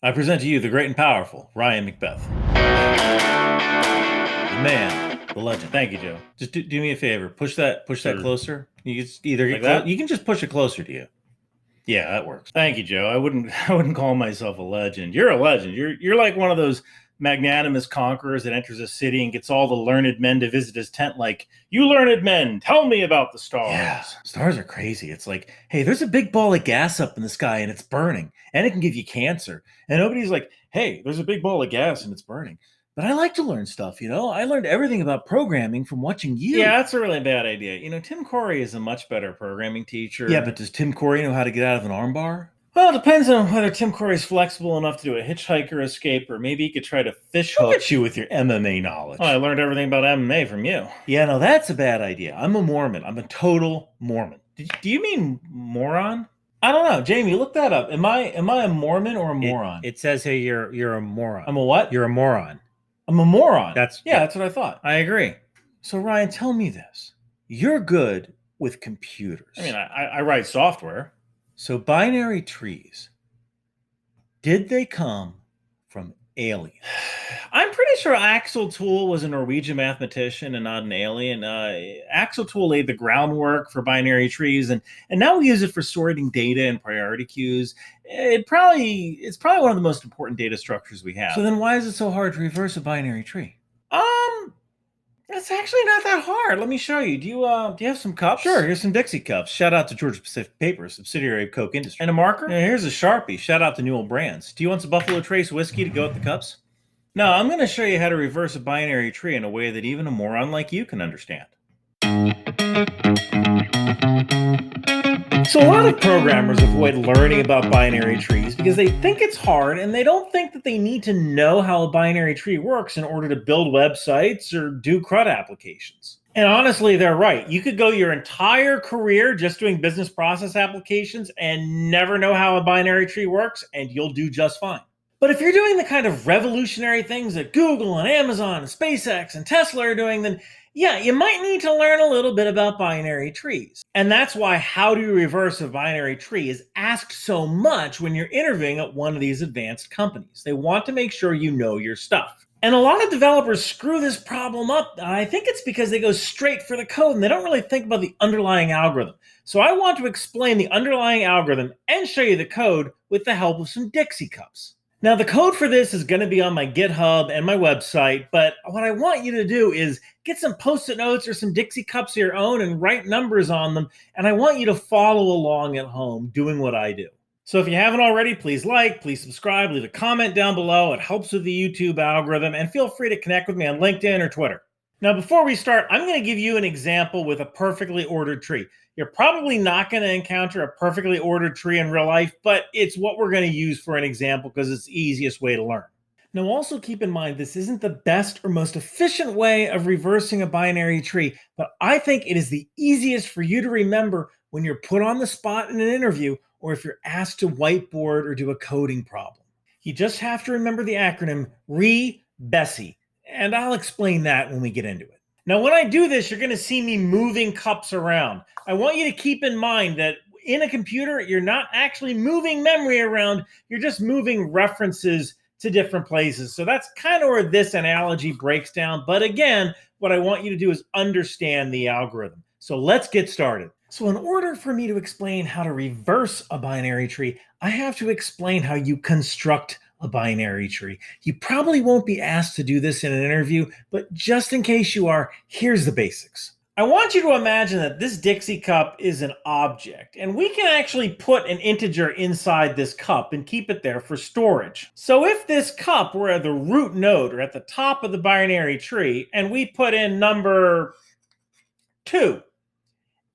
I present to you the great and powerful Ryan Macbeth. The man, the legend. Thank you, Joe. Just do me a favor. Push that Sure. closer. You can either Like get that? you can just push it closer to you. Yeah, that works. Thank you, Joe. I wouldn't I wouldn't call myself a legend. You're a legend. You're like one of those magnanimous conquerors that enters a city and gets all the learned men to visit his tent like, "You learned men, tell me about the stars." Yeah, stars are crazy. It's like, "Hey, there's a big ball of gas up in the sky and it's burning and it can give you cancer." And nobody's like, "Hey, there's a big ball of gas and it's burning." But I like to learn stuff, I learned everything about programming from watching you. Yeah, that's a really bad idea. Tim Corey is a much better programming teacher. Yeah, but does Tim Corey know how to get out of an armbar? Well, it depends on whether Tim Corey's flexible enough to do a hitchhiker escape, or maybe he could try to fish hook. Look at you with your MMA knowledge. Oh, I learned everything about MMA from you. Yeah, no, that's a bad idea. I'm a Mormon. I'm a total Mormon. Do you mean moron? I don't know, Jamie. Look that up. Am I a Mormon or a moron? It says here you're a moron. I'm a what? You're a moron. I'm a moron. That's That's what I thought. I agree. So Ryan, tell me this: you're good with computers. I mean, I write software. So binary trees, did they come from aliens? I'm pretty sure Axel Tool was a Norwegian mathematician and not an alien. Axel Tool laid the groundwork for binary trees, and now we use it for sorting data and priority queues. It's probably one of the most important data structures we have. So then, why is it so hard to reverse a binary tree? It's actually not that hard. Let me show you. Do you have some cups? Sure, here's some Dixie cups. Shout out to Georgia Pacific Paper, subsidiary of Coke Industries. And a marker? Yeah, here's a Sharpie. Shout out to Newell Brands. Do you want some Buffalo Trace whiskey to go with the cups? No, I'm going to show you how to reverse a binary tree in a way that even a moron like you can understand. So a lot of programmers avoid learning about binary trees because they think it's hard and they don't think that they need to know how a binary tree works in order to build websites or do CRUD applications. And honestly, they're right. You could go your entire career just doing business process applications and never know how a binary tree works, and you'll do just fine. But if you're doing the kind of revolutionary things that Google and Amazon and SpaceX and Tesla are doing, then yeah, you might need to learn a little bit about binary trees. And that's why how do you reverse a binary tree is asked so much when you're interviewing at one of these advanced companies. They want to make sure you know your stuff. And a lot of developers screw this problem up. I think it's because they go straight for the code and they don't really think about the underlying algorithm. So I want to explain the underlying algorithm and show you the code with the help of some Dixie cups. Now, the code for this is going to be on my GitHub and my website, but what I want you to do is get some Post-it notes or some Dixie cups of your own and write numbers on them, and I want you to follow along at home doing what I do. So if you haven't already, please like, please subscribe, leave a comment down below. It helps with the YouTube algorithm, and feel free to connect with me on LinkedIn or Twitter. Now, before we start, I'm going to give you an example with a perfectly ordered tree. You're probably not going to encounter a perfectly ordered tree in real life, but it's what we're going to use for an example because it's the easiest way to learn. Now, also keep in mind, this isn't the best or most efficient way of reversing a binary tree, but I think it is the easiest for you to remember when you're put on the spot in an interview or if you're asked to whiteboard or do a coding problem. You just have to remember the acronym RE-BESSIE, and I'll explain that when we get into it. Now, when I do this, you're going to see me moving cups around. I want you to keep in mind that in a computer, you're not actually moving memory around. You're just moving references to different places. So that's kind of where this analogy breaks down. But again, what I want you to do is understand the algorithm. So let's get started. So in order for me to explain how to reverse a binary tree, I have to explain how you construct a binary tree. You probably won't be asked to do this in an interview, but just in case you are, here's the basics. I want you to imagine that this Dixie cup is an object, and we can actually put an integer inside this cup and keep it there for storage. So if this cup were at the root node or at the top of the binary tree, and we put in number 2,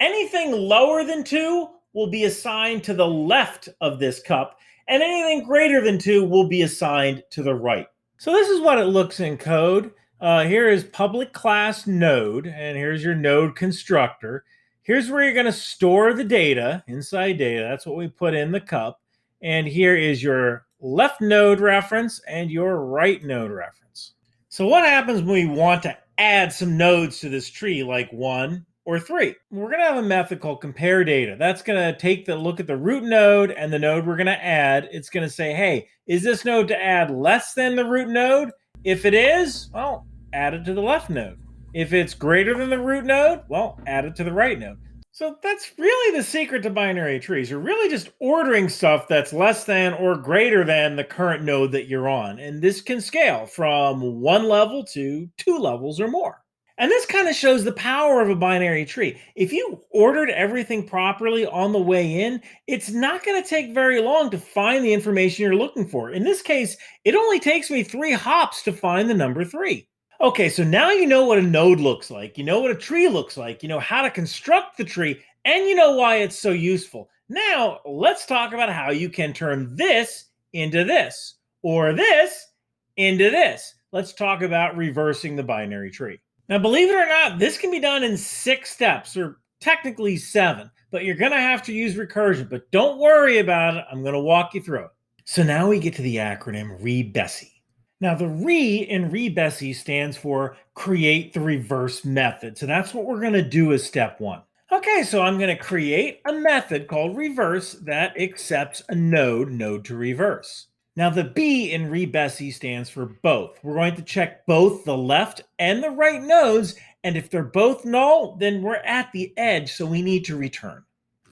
anything lower than 2 will be assigned to the left of this cup, and anything greater than 2 will be assigned to the right. So this is what it looks in code. Here is public class node, and here's your node constructor. Here's where you're going to store the data, inside data. That's what we put in the cup. And here is your left node reference and your right node reference. So what happens when we want to add some nodes to this tree, like 1 or 3? We're going to have a method called compare data. That's going to take the look at the root node and the node we're going to add. It's going to say, hey, is this node to add less than the root node? If it is, well, add it to the left node. If it's greater than the root node, well, add it to the right node. So that's really the secret to binary trees. You're really just ordering stuff that's less than or greater than the current node that you're on. And this can scale from 1 level to 2 levels or more. And this kind of shows the power of a binary tree. If you ordered everything properly on the way in, it's not going to take very long to find the information you're looking for. In this case, it only takes me 3 hops to find the number 3. Okay, so now you know what a node looks like, you know what a tree looks like, you know how to construct the tree, and you know why it's so useful. Now, let's talk about how you can turn this into this, or this into this. Let's talk about reversing the binary tree. Now, believe it or not, this can be done in 6 steps, or technically 7, but you're going to have to use recursion. But don't worry about it. I'm going to walk you through it. So now we get to the acronym REBESI. Now, the RE in REBESI stands for create the reverse method. So that's what we're going to do as step 1. Okay, so I'm going to create a method called reverse that accepts a node to reverse. Now, the B in REBESI stands for both. We're going to check both the left and the right nodes, and if they're both null, then we're at the edge, so we need to return.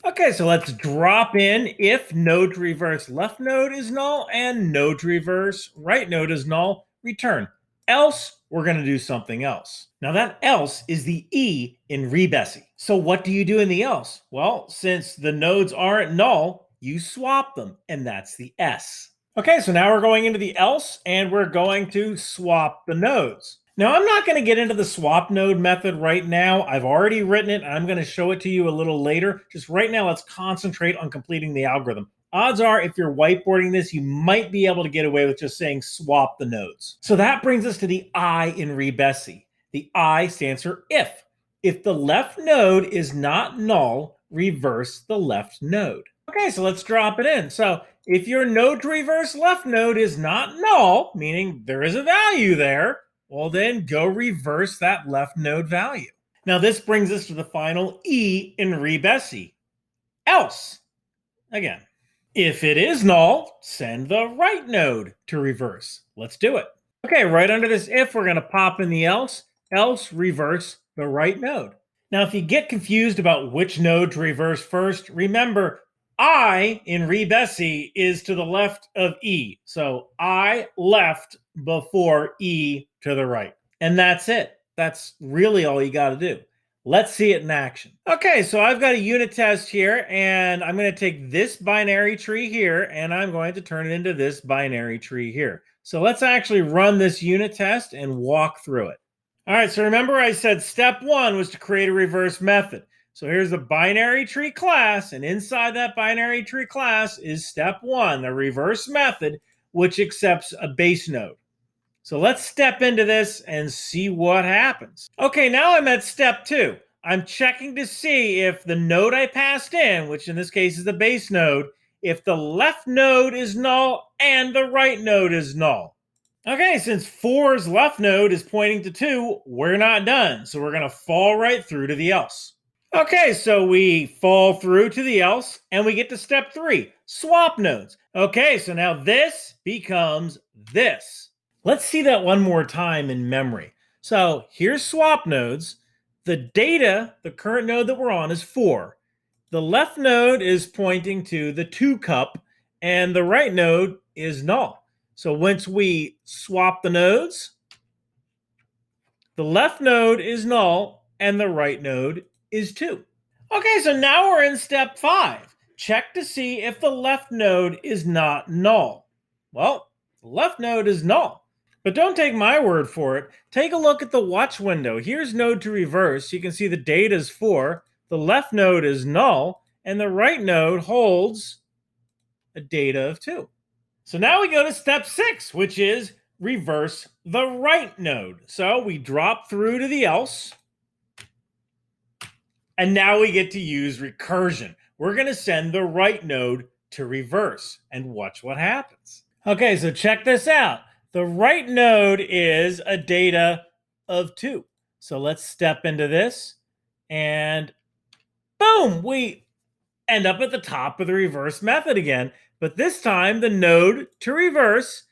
Okay, so let's drop in if node to reverse left node is null and node to reverse right node is null, return. Else, we're going to do something else. Now that else is the E in REBESI. So what do you do in the else? Well, since the nodes aren't null, you swap them, and that's the S. Okay, so now we're going into the else, and we're going to swap the nodes. Now, I'm not going to get into the swap node method right now. I've already written it, and I'm going to show it to you a little later. Just right now, let's concentrate on completing the algorithm. Odds are, if you're whiteboarding this, you might be able to get away with just saying swap the nodes. So that brings us to the I in REBESI. The I stands for if. If the left node is not null, reverse the left node. Okay, so let's drop it in. So if your node to reverse left node is not null, meaning there is a value there, well then go reverse that left node value. Now this brings us to the final E in REBESI. Else. Again, if it is null, send the right node to reverse. Let's do it. Okay, right under this if, we're going to pop in the else reverse the right node. Now if you get confused about which node to reverse first, remember I in REBESI is to the left of E. So I left before E to the right. And that's it. That's really all you got to do. Let's see it in action. Okay, so I've got a unit test here, and I'm going to take this binary tree here, and I'm going to turn it into this binary tree here. So let's actually run this unit test and walk through it. All right, so remember I said step 1 was to create a reverse method. So here's the binary tree class, and inside that binary tree class is step 1, the reverse method, which accepts a base node. So let's step into this and see what happens. Okay, now I'm at step 2. I'm checking to see if the node I passed in, which in this case is the base node, if the left node is null and the right node is null. Okay, since 4's left node is pointing to 2, we're not done. So we're going to fall right through to the else. Okay, so we fall through to the else, and we get to step 3, swap nodes. Okay, so now this becomes this. Let's see that one more time in memory. So here's swap nodes. The data, the current node that we're on, is 4. The left node is pointing to the 2 cup, and the right node is null. So once we swap the nodes, the left node is null, and the right node is 2. Okay, so now we're in step 5. Check to see if the left node is not null. Well, the left node is null. But don't take my word for it. Take a look at the watch window. Here's node to reverse. You can see the data is 4. The left node is null. And the right node holds a data of 2. So now we go to step 6, which is reverse the right node. So we drop through to the else. And now we get to use recursion. We're going to send the right node to reverse and watch what happens. Okay, so check this out. The right node is a data of 2. So let's step into this. And boom, we end up at the top of the reverse method again. But this time, the node to reverse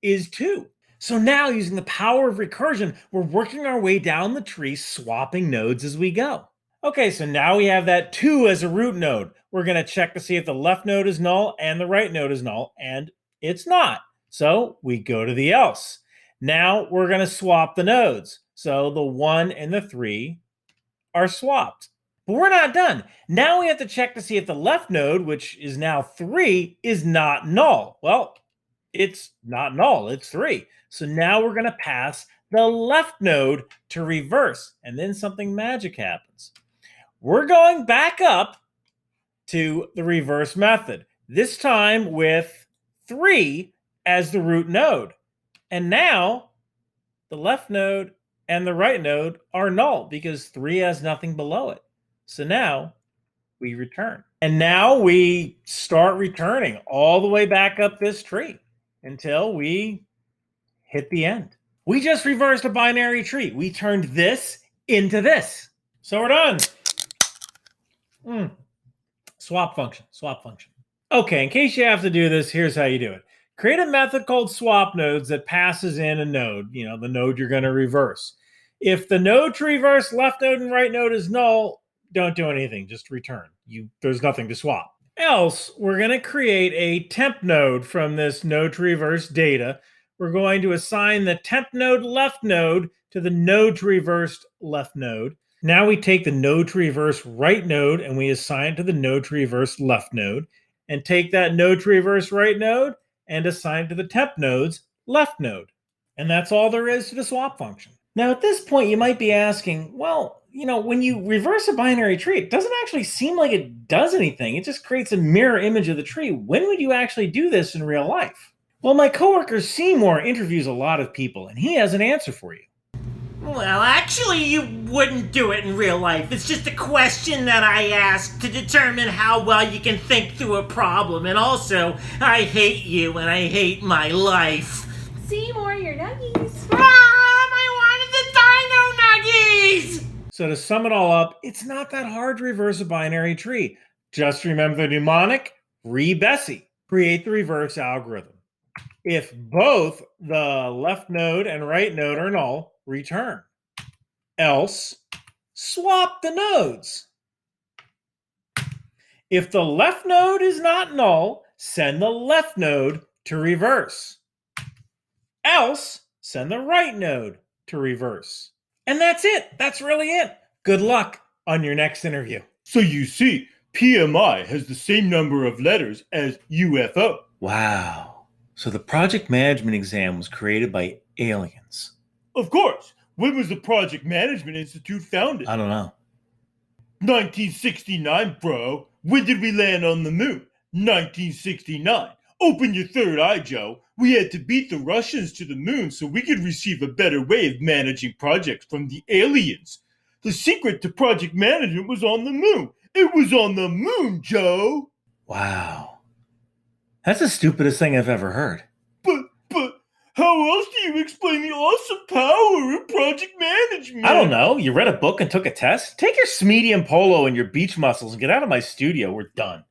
is 2. So now, using the power of recursion, we're working our way down the tree, swapping nodes as we go. Okay, so now we have that 2 as a root node. We're going to check to see if the left node is null and the right node is null, and it's not. So we go to the else. Now we're going to swap the nodes. So the 1 and the 3 are swapped. But we're not done. Now we have to check to see if the left node, which is now 3, is not null. Well, it's not null, it's 3. So now we're going to pass the left node to reverse, and then something magic happens. We're going back up to the reverse method, this time with 3 as the root node. And now the left node and the right node are null because 3 has nothing below it. So now we return. And now we start returning all the way back up this tree until we hit the end. We just reversed a binary tree. We turned this into this. So we're done. Swap function, swap function. Okay, in case you have to do this, here's how you do it. Create a method called swap nodes that passes in a node, the node you're going to reverse. If the node to reverse left node and right node is null, don't do anything, just return. There's nothing to swap. Else, we're going to create a temp node from this node to reverse data. We're going to assign the temp node left node to the node to reverse left node. Now we take the node to reverse right node and we assign it to the node to reverse left node, and take that node to reverse right node and assign it to the temp node's left node. And that's all there is to the swap function. Now at this point you might be asking, well, when you reverse a binary tree, it doesn't actually seem like it does anything. It just creates a mirror image of the tree. When would you actually do this in real life? Well, my coworker Seymour interviews a lot of people, and he has an answer for you. Well, actually, you wouldn't do it in real life. It's just a question that I ask to determine how well you can think through a problem. And also, I hate you and I hate my life. Seymour, your nuggies. Mom, I wanted the Dino Nuggies! So to sum it all up, it's not that hard to reverse a binary tree. Just remember the mnemonic, re-Bessie. Create the reverse algorithm. If both the left node and right node are null, return. Else, swap the nodes. If the left node is not null, send the left node to reverse. Else, send the right node to reverse. And that's it. That's really it. Good luck on your next interview. So you see, PMI has the same number of letters as UFO. Wow. So the project management exam was created by aliens. Of course. When was the Project Management Institute founded? I don't know. 1969, bro. When did we land on the moon? 1969. Open your third eye, Joe. We had to beat the Russians to the moon so we could receive a better way of managing projects from the aliens. The secret to project management was on the moon. It was on the moon, Joe. Wow. That's the stupidest thing I've ever heard. But, how else do you explain the awesome power of project management? I don't know. You read a book and took a test? Take your medium polo and your beach muscles and get out of my studio. We're done.